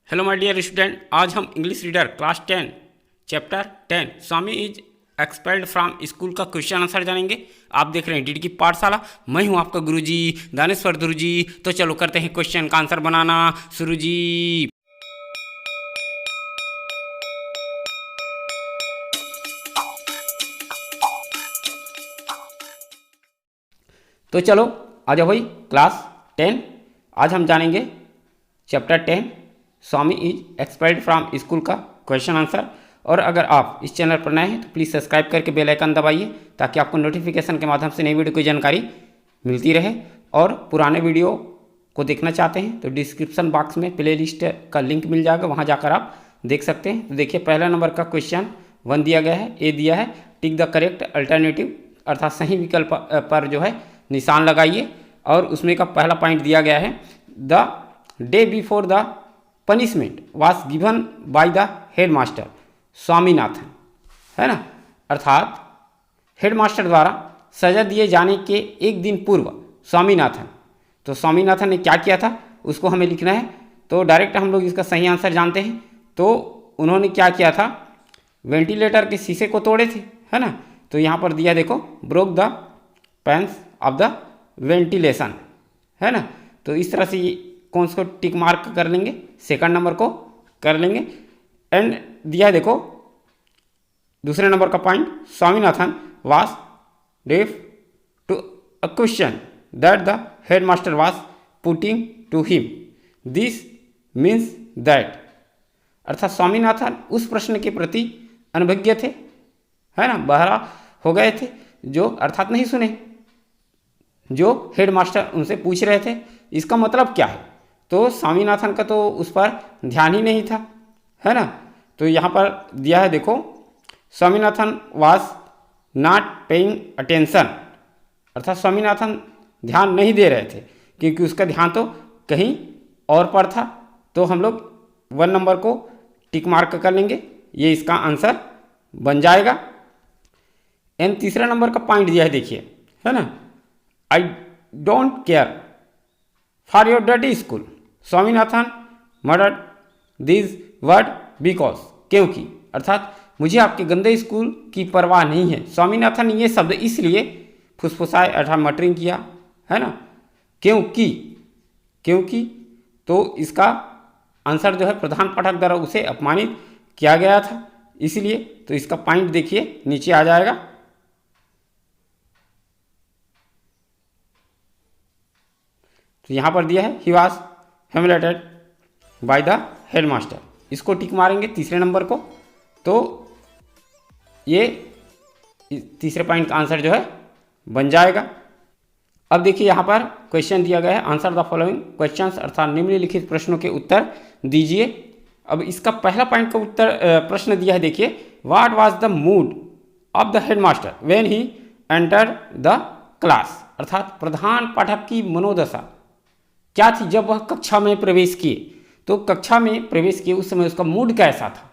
Hello my dear student, आज हम English reader class 10 chapter 10 Swami is expelled from school का question answer जानेंगे। आप देख रहे हैं डीडी की पाठशाला। मैं हूं आपका गुरुजी दानेश्वर गुरुजी। तो चलो करते हैं क्वेश्चन का आंसर बनाना शुरू जी। तो चलो आ जाओ भाई क्लास 10। आज हम जानेंगे chapter 10 Swami is expelled from school का क्वेश्चन आंसर। और अगर आप इस चैनल पर नए हैं तो प्लीज़ सब्सक्राइब करके बेल आइकन दबाइए ताकि आपको नोटिफिकेशन के माध्यम से नई वीडियो की जानकारी मिलती रहे। और पुराने वीडियो को देखना चाहते हैं तो डिस्क्रिप्शन बॉक्स में प्लेलिस्ट का लिंक मिल जाएगा, वहाँ जाकर आप देख सकते हैं। तो देखिए पहला नंबर का क्वेश्चन 1 दिया गया है, ए दिया है टिक द करेक्ट अल्टरनेटिव अर्थात सही विकल्प पर जो है निशान लगाइए। और उसमें का पहला पॉइंट दिया गया है the day before the punishment was given by the headmaster Swaminathan, है ना। अर्थात हेडमास्टर द्वारा सजा दिए जाने के एक दिन पूर्व स्वामीनाथन, तो स्वामीनाथन ने क्या किया था उसको हमें लिखना है। तो डायरेक्ट हम लोग इसका सही आंसर जानते हैं। तो उन्होंने क्या किया था, वेंटिलेटर के शीशे को तोड़े थे, है ना। तो यहाँ पर दिया देखो broke the panes of the ventilation, है ना। तो इस तरह से कौन सा टिक मार्क कर लेंगे, सेकंड नंबर को कर लेंगे। एंड दिया है देखो दूसरे नंबर का point Swaminathan was deaf to a question that the headmaster was putting to him, this means that अर्थात स्वामीनाथन उस प्रश्न के प्रति अनभिज्ञ थे, है ना, बहरा हो गए थे, जो अर्थात नहीं सुने जो हेडमास्टर उनसे पूछ रहे थे। इसका मतलब क्या है, तो स्वामीनाथन का तो उस पर ध्यान ही नहीं था, है ना। तो यहाँ पर दिया है देखो Swaminathan was not paying attention अर्थात स्वामीनाथन ध्यान नहीं दे रहे थे क्योंकि उसका ध्यान तो कहीं और पर था। तो हम लोग 1 नंबर को टिक मार्क कर लेंगे, ये इसका आंसर बन जाएगा। एंड तीसरा नंबर का पॉइंट दिया है देखिए, है ना, I don't care for your dirty school Swaminathan murdered this word because, क्योंकि अर्थात मुझे आपके गंदे स्कूल की परवाह नहीं है। स्वामीनाथन ने ये शब्द इसलिए फुसफुसाए अर्थात मटरिंग किया, है ना, क्योंकि तो इसका आंसर जो है प्रधान पाठक द्वारा उसे अपमानित किया गया था, इसलिए। तो इसका पॉइंट देखिए नीचे आ जाएगा। तो यहाँ पर दिया है he was humiliated bye the headmaster, इसको टिक मारेंगे तीसरे नंबर को। तो ये तीसरे पॉइंट का आंसर जो है बन जाएगा। अब देखिए यहाँ पर क्वेश्चन दिया गया है आंसर द फॉलोइंग क्वेश्चंस अर्थात निम्नलिखित प्रश्नों के उत्तर दीजिए। अब इसका पहला पॉइंट का उत्तर प्रश्न दिया है देखिए what was the mood off the headmaster when he entered the class अर्थात प्रधान पाठक की मनोदशा क्या थी जब वह कक्षा में प्रवेश किए। तो कक्षा में प्रवेश किए उस समय उसका मूड कैसा था,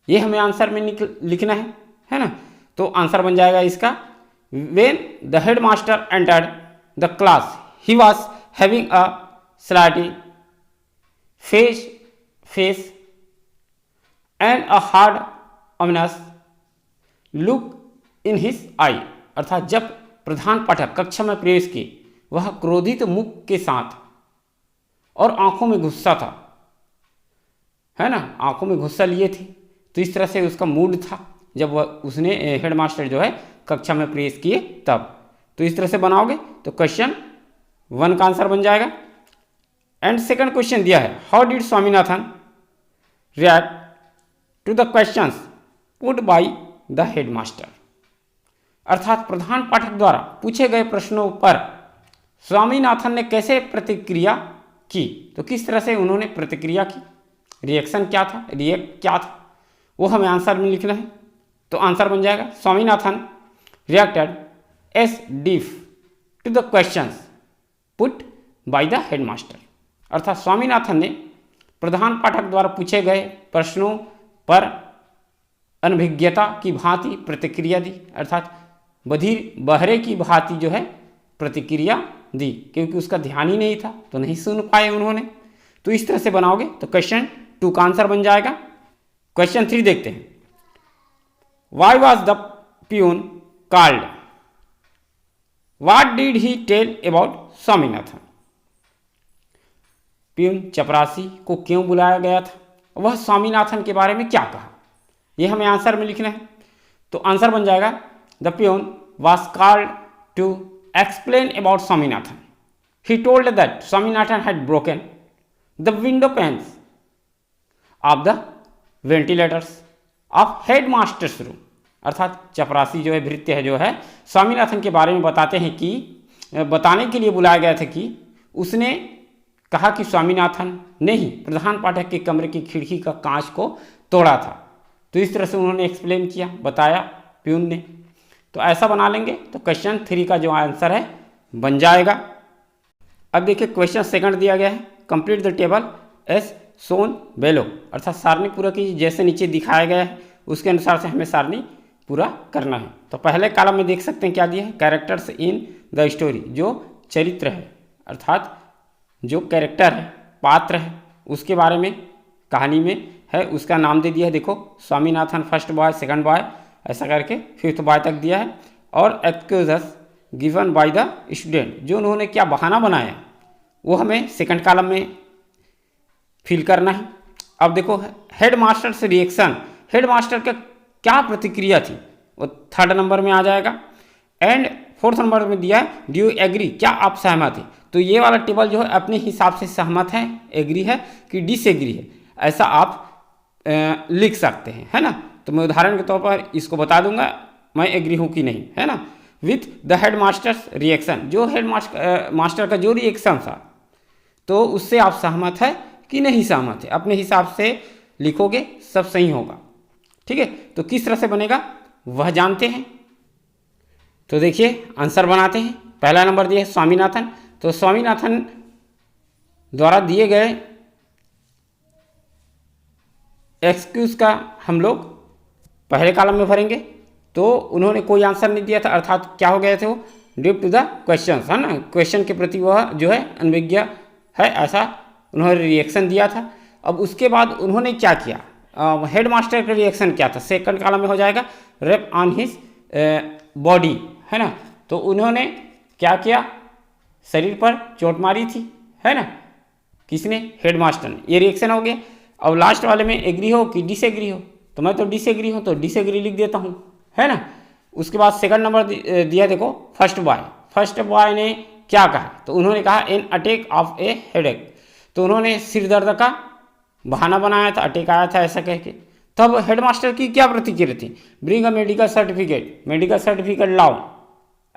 ये हमें आंसर में लिखना है ना। तो आंसर बन जाएगा इसका when the headmaster entered the class he was having a slightly face and a hard ominous look in his eye अर्थात जब प्रधान पाठक कक्षा में प्रवेश किए वह क्रोधित मुख के साथ और आंखों में गुस्सा था, है ना, आंखों में गुस्सा लिए थे। तो इस तरह से उसका मूड था जब वह उसने हेडमास्टर जो है कक्षा में प्रवेश किए तब। तो इस तरह से बनाओगे तो क्वेश्चन 1 का आंसर बन जाएगा। एंड सेकंड क्वेश्चन दिया है how did Swaminathan react to the questions put by the headmaster अर्थात प्रधान पाठक द्वारा पूछे गए प्रश्नों पर स्वामीनाथन ने कैसे प्रतिक्रिया की। तो किस तरह से उन्होंने प्रतिक्रिया की, रिएक्शन क्या था, रिएक्ट क्या था, वो हमें आंसर में लिखना है। तो आंसर बन जाएगा Swaminathan reacted as deaf to the questions put by the headmaster अर्थात स्वामीनाथन ने प्रधान पाठक द्वारा पूछे गए प्रश्नों पर अनभिज्ञता की भांति प्रतिक्रिया दी अर्थात बधिर बहरे की भांति जो है प्रतिक्रिया दी, क्योंकि उसका ध्यान ही नहीं था तो नहीं सुन पाए उन्होंने। तो इस तरह से बनाओगे तो क्वेश्चन 2 का आंसर बन जाएगा। क्वेश्चन 3 देखते हैं। Why was the peon called? What did he tell about Swaminathan? Peon चपरासी को क्यों बुलाया गया था, वह स्वामीनाथन के बारे में क्या कहा, यह हमें आंसर में लिखना है। तो आंसर बन जाएगा the peon was called to explain about Swaminathan. He told that Swaminathan had broken the window panes of the ventilators of headmaster's room. अर्थात चपरासी जो है, भृत्य है जो है, स्वामीनाथन के बारे में बताने के लिए बुलाया गया था कि उसने कहा कि स्वामीनाथन ने ही प्रधान पाठक के कमरे की खिड़की का कांच को तोड़ा था। तो इस तरह से उन्होंने एक्सप्लेन किया, बताया प्यून ने। तो ऐसा बना लेंगे तो क्वेश्चन 3 का जो आंसर है बन जाएगा। अब देखिए क्वेश्चन 2 दिया गया है, complete the table as shown below. अर्थात सारणी पूरा कीजिए, जैसे नीचे दिखाया गया है उसके अनुसार से हमें सारणी पूरा करना है। तो पहले कॉलम में देख सकते हैं क्या दिया है, कैरेक्टर्स इन द स्टोरी, जो चरित्र है अर्थात जो कैरेक्टर है, पात्र है, उसके बारे में कहानी में है, उसका नाम दे दिया है। देखो Swaminathan first boy, second boy, ऐसा करके 5th बॉय तक दिया है। और excuses given by the student, जो उन्होंने क्या बहाना बनाया वो हमें सेकंड कॉलम में फिल करना है। अब देखो हेड मास्टर से रिएक्शन, हेड मास्टर का क्या प्रतिक्रिया थी वो 3rd नंबर में आ जाएगा। एंड 4th नंबर में दिया है डू यू एग्री, क्या आप सहमत हैं। तो ये वाला टेबल जो है अपने हिसाब से सहमत है, एग्री है कि डिसएग्री है, ऐसा आप लिख सकते हैं, है ना। तो मैं उदाहरण के तौर पर इसको बता दूंगा, मैं एग्री हूँ कि नहीं, है ना। With the head masters reaction, जो हेड मास्टर का जो रिएक्शन था तो उससे आप सहमत है कि नहीं सहमत है, अपने हिसाब से लिखोगे, सब सही होगा। ठीक है, तो किस तरह से बनेगा वह जानते हैं। तो देखिए आंसर बनाते हैं। पहला नंबर दिया है स्वामीनाथन, तो स्वामीनाथन द्वारा दिए गए एक्सक्यूज का हम लोग पहले कॉलम में भरेंगे। तो उन्होंने कोई आंसर नहीं दिया था, अर्थात क्या हो गए थे वो ड्यू टू द क्वेश्चन, है ना, क्वेश्चन के प्रति वह जो है अनभिज्ञ है, ऐसा उन्होंने रिएक्शन दिया था। अब उसके बाद उन्होंने क्या किया, हेड मास्टर का रिएक्शन क्या था, सेकंड कॉलम में हो जाएगा रेप ऑन हिज बॉडी, है ना। तो उन्होंने क्या किया, शरीर पर चोट मारी थी, है ना, किसने, हेड मास्टर ने, ये रिएक्शन हो गया। अब लास्ट वाले में एग्री हो कि डिसएग्री हो, तो मैं तो डिसएग्री हूँ तो डिसएग्री लिख देता हूँ, है ना। उसके बाद सेकंड नंबर दिया, देखो फर्स्ट बॉय ने क्या कहा, तो उन्होंने कहा an attack of A headache, तो उन्होंने सिर दर्द का बहाना बनाया था, अटैक आया था ऐसा कह के। तब हेडमास्टर की क्या प्रतिक्रिया थी, ब्रिंग अ मेडिकल सर्टिफिकेट लाओ,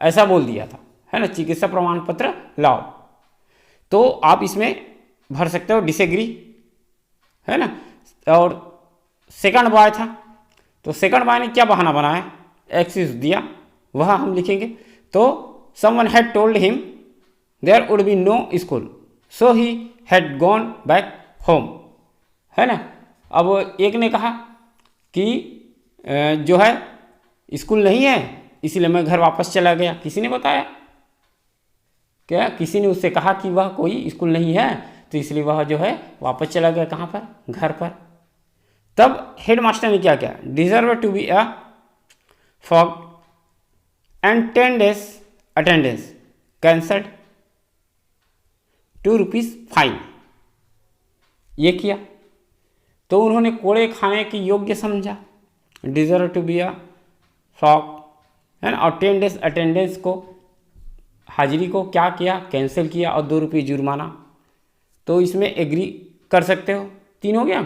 ऐसा बोल दिया था, है ना, चिकित्सा प्रमाण पत्र लाओ। तो आप इसमें भर सकते हो डिसएग्री, है ना। और सेकंड बॉय था, तो सेकंड बॉय ने क्या बहाना बनाया, एक्सक्यूज दिया, वह हम लिखेंगे। तो someone had told him there would be no school so he had gone back home, है ना। अब एक ने कहा कि जो है स्कूल नहीं है इसलिए मैं घर वापस चला गया, किसी ने बताया क्या, किसी ने उससे कहा कि वह कोई स्कूल नहीं है तो इसलिए वह जो है वापस चला गया, कहाँ पर, घर पर। तब हेड मास्टर ने क्या किया, deserve to be a flog and 10 days attendance cancelled, 2 rupees fine, ये किया। तो उन्होंने कोड़े खाने की योग्य समझा, deserve to be a flog, है ना, और 10 days अटेंडेंस को, हाजिरी को क्या किया, कैंसिल किया, और 2 रुपये जुर्माना। तो इसमें एग्री कर सकते हो, 3 हो गया।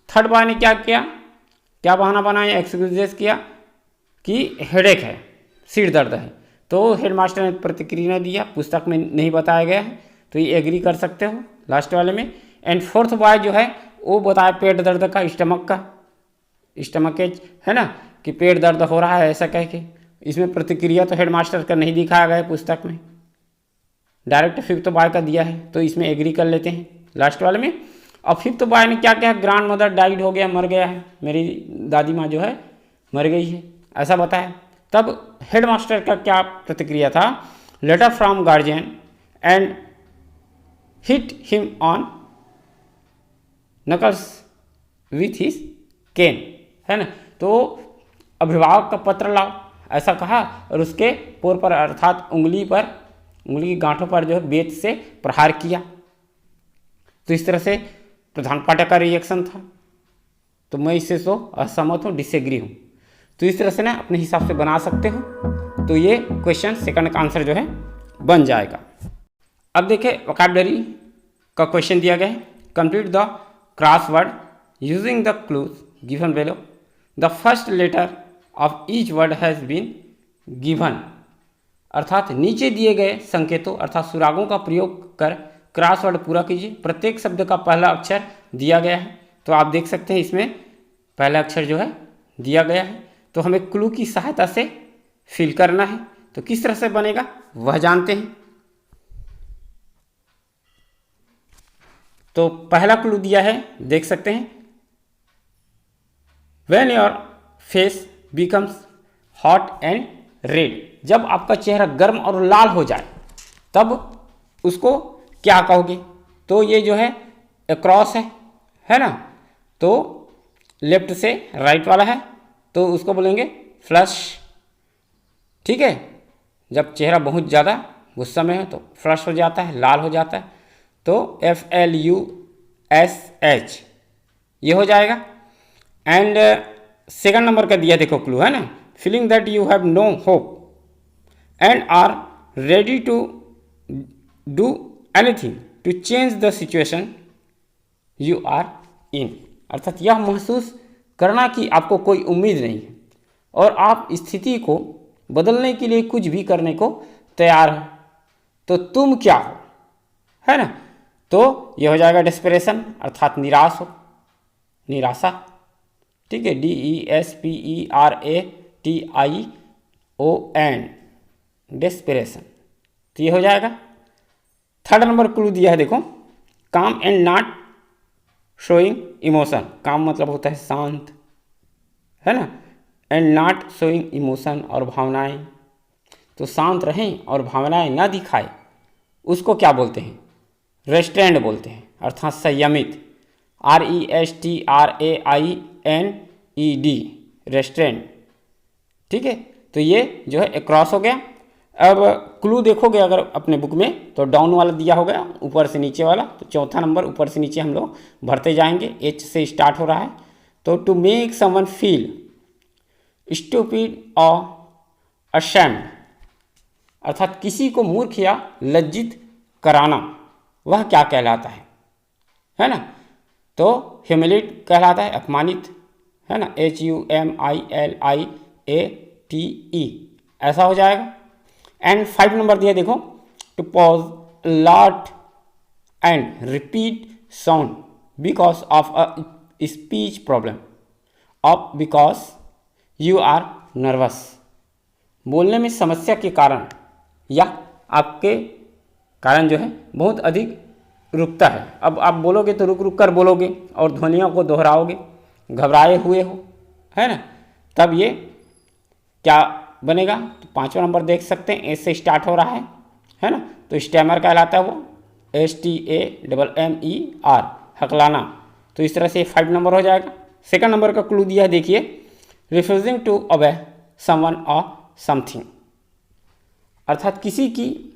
थर्ड बॉय ने क्या किया, क्या बहाना बनाया, एक्सक्यूजेस किया कि हेडेक है, सिर दर्द है। तो हेडमास्टर ने प्रतिक्रिया दिया, पुस्तक में नहीं बताया गया है, तो ये एग्री कर सकते हो लास्ट वाले में। एंड फोर्थ बॉय जो है वो बताया पेट दर्द का, स्टमक एज, है ना, कि पेट दर्द हो रहा है ऐसा कह के। इसमें प्रतिक्रिया तो हेडमास्टर का नहीं दिखाया गया है पुस्तक में, डायरेक्ट फिफ्थ बॉय का दिया है, तो इसमें एग्री कर लेते हैं लास्ट वाले में। और फिफ्थ बॉय ने क्या किया, ग्रैंड मदर डाइड हो गया, मर गया है, मेरी दादी माँ जो है मर गई है, ऐसा बताया। तब हेडमास्टर का क्या प्रतिक्रिया था, letter from guardian and hit him on knuckles with his cane, है ना। तो अभिभावक का पत्र लाओ, ऐसा कहा, और उसके पोर पर अर्थात उंगली की गांठों पर जो है बेत से प्रहार किया। तो इस तरह से प्रधान पाठक का रिएक्शन था। तो मैं इससे तो असहमत हूँ, डिसएग्री हूँ। तो इस तरह से ना अपने हिसाब से बना सकते हो। तो ये क्वेश्चन सेकंड का आंसर जो है बन जाएगा। अब देखिए वोकैबुलरी का क्वेश्चन दिया गया है। Complete the crossword using the clues given below. The first letter of each word has been given. अर्थात नीचे दिए गए संकेतों अर्थात सुरागों का प्रयोग कर क्रॉसवर्ड पूरा कीजिए। प्रत्येक शब्द का पहला अक्षर दिया गया है। तो आप देख सकते हैं इसमें पहला अक्षर जो है दिया गया है। तो हमें क्लू की सहायता से फिल करना है। तो किस तरह से बनेगा वह जानते हैं। तो पहला क्लू दिया है, देख सकते हैं, When your face becomes hot and red, जब आपका चेहरा गर्म और लाल हो जाए तब उसको क्या कहोगे। तो ये जो है अक्रॉस है ना। तो लेफ्ट से राइट वाला है, तो उसको बोलेंगे फ्लश। ठीक है, जब चेहरा बहुत ज़्यादा गुस्सा में है तो फ्लश हो जाता है, लाल हो जाता है। तो FLUSH ये हो जाएगा। एंड सेकंड नंबर का दिया देखो क्लू, है ना, feeling that you have no hope and are ready to do anything to change the situation you are in. अर्थात यह महसूस करना कि आपको कोई उम्मीद नहीं है और आप स्थिति को बदलने के लिए कुछ भी करने को तैयार हो। तो तुम क्या हो, है ना। तो यह हो जाएगा डेस्परेशन अर्थात निराश हो, निराशा। ठीक है, DESPERATION डेस्परेशन। तो ये हो जाएगा। थर्ड नंबर क्लू दिया है देखो, काम एंड नॉट शोइंग इमोशन। काम मतलब होता है शांत, है ना, एंड नॉट शोइंग इमोशन और भावनाएं। तो शांत रहें और भावनाएं ना दिखाए उसको क्या बोलते हैं, रेस्ट्रेंड बोलते हैं अर्थात संयमित। RESTRAINED restrained. ठीक है, तो ये जो है क्रॉस हो गया। अब क्लू देखोगे अगर अपने बुक में तो डाउन वाला दिया हो गया, ऊपर से नीचे वाला। तो चौथा नंबर ऊपर से नीचे हम लोग भरते जाएंगे। H से स्टार्ट हो रहा है। तो to make someone feel stupid और अशेम्ड अर्थात किसी को मूर्ख या लज्जित कराना, वह क्या कहलाता है ना। तो ह्यूमिलेट कहलाता है, अपमानित, है ना, HUMILIATE ऐसा हो जाएगा। एंड 5 नंबर दिया देखो, to pause lot and repeat sound because of a speech problem of because you are nervous. बोलने में समस्या के कारण या आपके कारण जो है बहुत अधिक रुकता है। अब आप बोलोगे तो रुक रुक कर बोलोगे और ध्वनियों को दोहराओगे, घबराए हुए हो, है ना, तब ये क्या बनेगा। तो 5वां नंबर देख सकते हैं, एस से स्टार्ट हो रहा है ना। तो स्टैमर कहलाता है वो, STAMMER हकलाना। तो इस तरह से 5 नंबर हो जाएगा। सेकंड नंबर का क्लू दिया है देखिए, रिफ्यूजिंग टू ओबे समवन और समथिंग अर्थात किसी की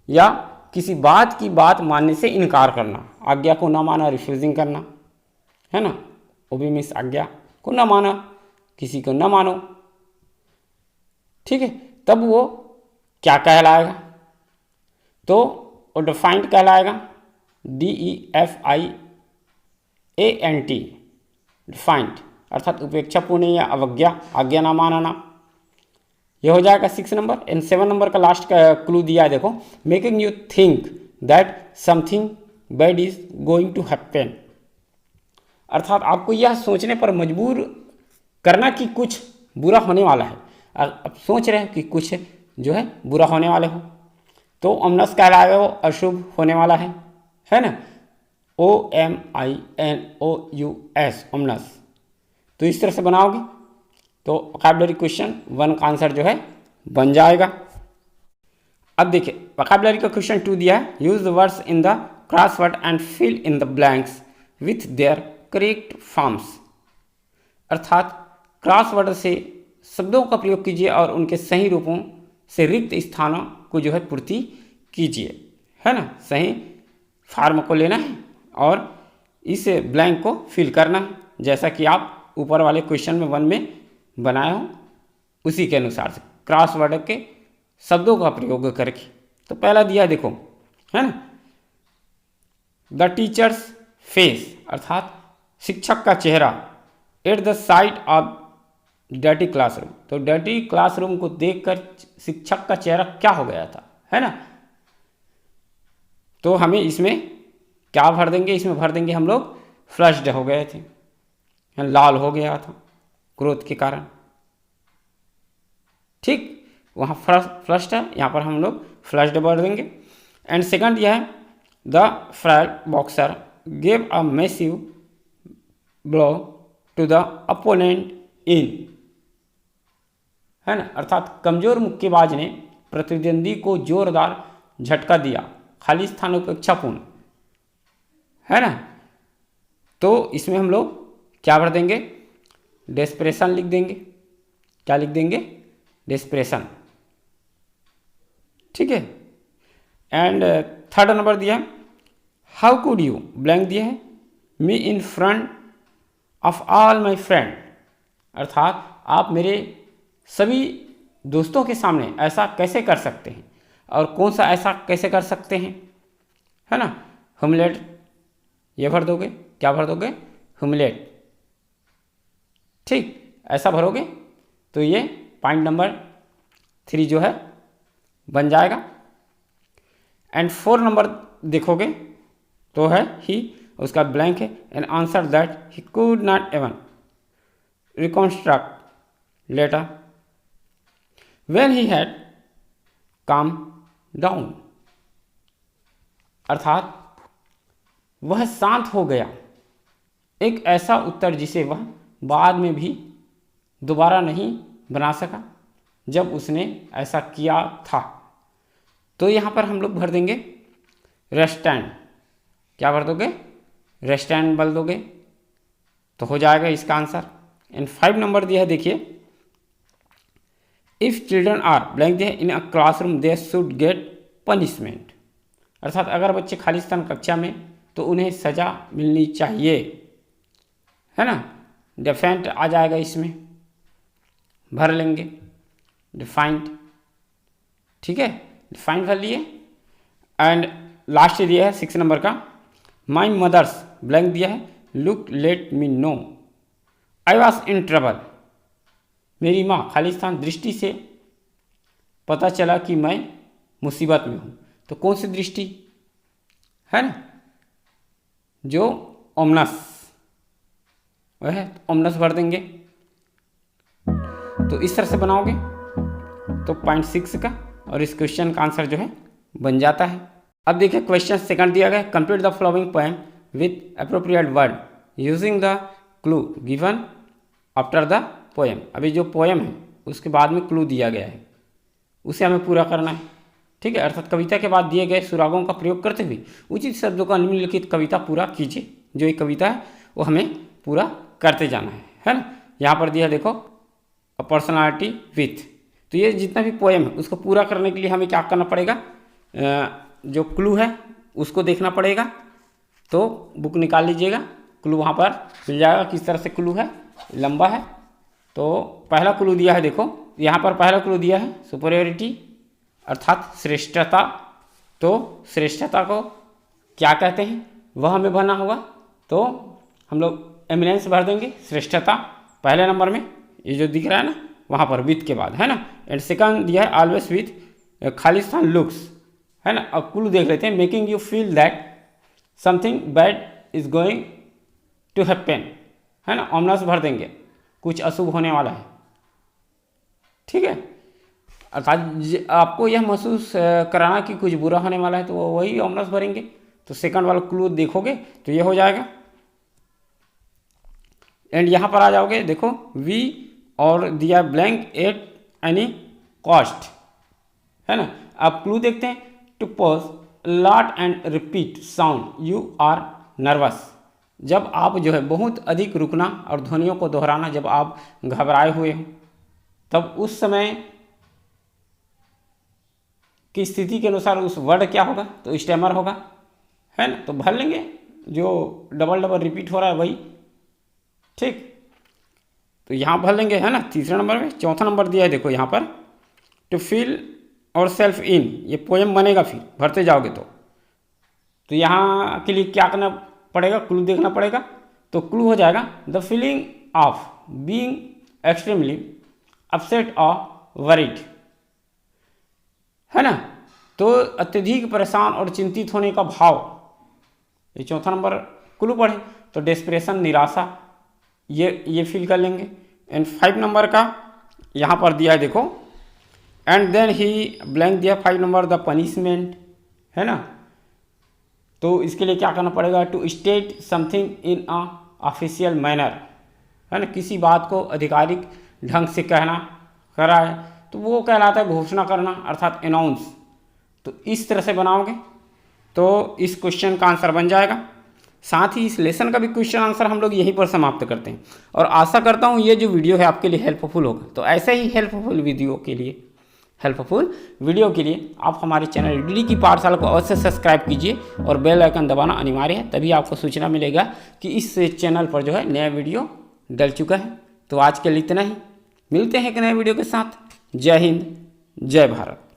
या किसी बात की बात मानने से इनकार करना, आज्ञा को ना माना, रिफ्यूजिंग करना, है ना। ओबे मीन्स आज्ञा को ना माना, किसी को ना मानो। ठीक है, तब वो क्या कहलाएगा, तो वो डिफाइंड कहलाएगा, DEFIANT डिफाइंड अर्थात उपेक्षापूर्ण या अवज्ञा, आज्ञा ना मानना। यह हो जाएगा 6 नंबर। एंड 7 नंबर का लास्ट का क्लू दिया है देखो, making you think that something bad is going to happen अर्थात आपको यह सोचने पर मजबूर करना कि कुछ बुरा होने वाला है। आप सोच रहे हैं कि कुछ जो है बुरा होने वाले हो, तो ओमनस कहलाएगा, वो अशुभ होने वाला है ना, OMINOUS ओमनस। तो इस तरह से बनाओगे तो वोकैबुलरी क्वेश्चन 1 का आंसर जो है बन जाएगा। अब देखिए वोकैबुलरी का क्वेश्चन 2 दिया है, use the words in the crossword and fill in the blanks with their correct forms, अर्थात क्रॉसवर्ड से शब्दों का प्रयोग कीजिए और उनके सही रूपों से रिक्त स्थानों को जो है पूर्ति कीजिए, है ना। सही फॉर्म को लेना है और इस ब्लैंक को फिल करना है, जैसा कि आप ऊपर वाले क्वेश्चन में 1 में बनाए हो उसी के अनुसार से क्रॉसवर्ड के शब्दों का प्रयोग करके। तो पहला दिया देखो, है ना, द टीचर्स फेस, अर्थात शिक्षक का चेहरा, at the side of dirty classroom. तो डर्टी क्लासरूम को देखकर शिक्षक का चेहरा क्या हो गया था, है ना। तो हमें इसमें क्या भर देंगे, इसमें भर देंगे हम लोग फ्लश्ड हो गए थे, लाल हो गया था क्रोध के कारण, ठीक। वहाँ फ्लश्ड है, यहाँ पर हम लोग फ्लश्ड भर देंगे। एंड सेकंड यह है, the fried boxer gave a massive blow to the opponent in, है ना, अर्थात कमजोर मुक्केबाज ने प्रतिद्वंदी को जोरदार झटका दिया, खाली स्थान उपेक्षापूर्ण, है ना। तो इसमें हम लोग क्या भर देंगे, डेस्परेशन लिख देंगे। क्या लिख देंगे, डेस्परेशन, ठीक है। एंड थर्ड नंबर दिया है, हाउ कुड यू ब्लैंक दिया है, me in front of all my friend, अर्थात आप मेरे सभी दोस्तों के सामने ऐसा कैसे कर सकते हैं, और कौन सा ऐसा कैसे कर सकते हैं, है ना, ह्यूमिलेट, ये भर दोगे। क्या भर दोगे, ह्यूमिलेट, ठीक, ऐसा भरोगे तो ये पॉइंट नंबर 3 जो है बन जाएगा। एंड 4 नंबर देखोगे तो है ही, उसका ब्लैंक है, an answer that he could not even reconstruct later when he had calm down, अर्थात वह शांत हो गया, एक ऐसा उत्तर जिसे वह बाद में भी दोबारा नहीं बना सका जब उसने ऐसा किया था। तो यहाँ पर हम लोग भर देंगे रेस्टैंड। क्या भर दोगे, रेस्टैंड भर दोगे तो हो जाएगा इसका आंसर। एंड 5 नंबर दिया है, देखिए, इफ चिल्ड्रन आर ब्लैंक दिया है in a classroom they should get punishment, अर्थात अगर बच्चे खाली स्थान कक्षा में तो उन्हें सजा मिलनी चाहिए, है ना। डिफाइंड आ जाएगा, इसमें भर लेंगे डिफाइंड, ठीक है, डिफाइंड भर लिए। एंड लास्ट दिया है 6 नंबर का, माई मदर्स ब्लैंक दिया है look let me know I was in trouble, मेरी माँ खाली स्थान दृष्टि से पता चला कि मैं मुसीबत में हूँ। तो कौन सी दृष्टि, है ना, जो ओमनस, वह है, ओमनस भर देंगे। तो इस तरह से बनाओगे तो पॉइंट 6 का और इस क्वेश्चन का आंसर जो है बन जाता है। अब देखिए क्वेश्चन सेकंड दिया गया, complete the following poem with appropriate word using the clue given after the poem. अभी जो पोएम है उसके बाद में क्लू दिया गया है, उसे हमें पूरा करना है, ठीक है। अर्थात कविता के बाद दिए गए सुरागों का प्रयोग करते हुए उचित शब्दों का निम्नलिखित कविता पूरा कीजिए। जो ये कविता है वो हमें पूरा करते जाना है ना। यहाँ पर दिया देखो, अ पर्सनालिटी विथ, तो ये जितना भी पोएम है उसको पूरा करने के लिए हमें क्या करना पड़ेगा, जो क्लू है उसको देखना पड़ेगा। तो बुक निकाल लीजिएगा, क्लू वहाँ पर मिल जाएगा, किस तरह से क्लू है, लंबा है। तो पहला क्लू दिया है, देखो यहाँ पर पहला क्लू दिया है सुपीरियरिटी, अर्थात श्रेष्ठता। तो श्रेष्ठता को क्या कहते हैं वह हमें भरना होगा। तो हम लोग एमिनेंस भर देंगे, श्रेष्ठता पहले नंबर में, ये जो दिख रहा है ना वहाँ पर विथ के बाद, है ना। एंड सेकंड दिया है ऑलवेज विथ खाली स्थान लुक्स, है ना। अब क्लू देख लेते हैं, making you feel that something bad is going to happen, है ना। ऑमनस भर देंगे, कुछ अशुभ होने वाला है, ठीक है। अर्थात आपको यह महसूस कराना कि कुछ बुरा होने वाला है, तो वही ऑमनस भरेंगे। तो सेकंड वाला क्लू देखोगे तो ये हो जाएगा। एंड यहाँ पर आ जाओगे, देखो वी और दिया ब्लैंक एट एनी कॉस्ट, है ना। आप क्लू देखते हैं, to pause lot and repeat sound you are nervous, जब आप जो है बहुत अधिक रुकना और ध्वनियों को दोहराना, जब आप घबराए हुए हो, तब उस समय की स्थिति के अनुसार उस वर्ड क्या होगा, तो स्टैमर होगा, है ना। तो भर लेंगे जो डबल डबल रिपीट हो रहा है वही, ठीक। तो यहाँ भर लेंगे, है ना, तीसरे नंबर में। चौथा नंबर दिया है देखो यहाँ पर, टू फील और सेल्फ इन, ये पोएम बनेगा फिर भरते जाओगे तो यहाँ के लिए क्या करना पड़ेगा, क्लू देखना पड़ेगा। तो क्लू हो जाएगा the feeling of being extremely upset और वरीड, है ना। तो अत्यधिक परेशान और चिंतित होने का भाव, ये चौथा नंबर क्लू पढ़े। तो डेस्परेशन, निराशा, ये फील कर लेंगे। एंड 5 नंबर का यहाँ पर दिया है देखो, एंड देन ही ब्लैंक दिया 5 नंबर द पनिशमेंट, है ना। तो इसके लिए क्या करना पड़ेगा, to state something in a official manner, है ना, किसी बात को आधिकारिक ढंग से कहना करा है तो वो कहलाता है घोषणा करना, अर्थात अनाउंस। तो इस तरह से बनाओगे तो इस क्वेश्चन का आंसर बन जाएगा। साथ ही इस लेसन का भी क्वेश्चन आंसर हम लोग यहीं पर समाप्त करते हैं। और आशा करता हूँ ये जो वीडियो है आपके लिए हेल्पफुल होगा। तो ऐसे ही हेल्पफुल वीडियो के लिए आप हमारे चैनल डीडी की पाठशाला को अवश्य सब्सक्राइब कीजिए और बेल आइकन दबाना अनिवार्य है, तभी आपको सूचना मिलेगा कि इस चैनल पर जो है नया वीडियो डल चुका है। तो आज के लिए इतना ही, मिलते हैं एक नए वीडियो के साथ। जय हिंद, जय भारत।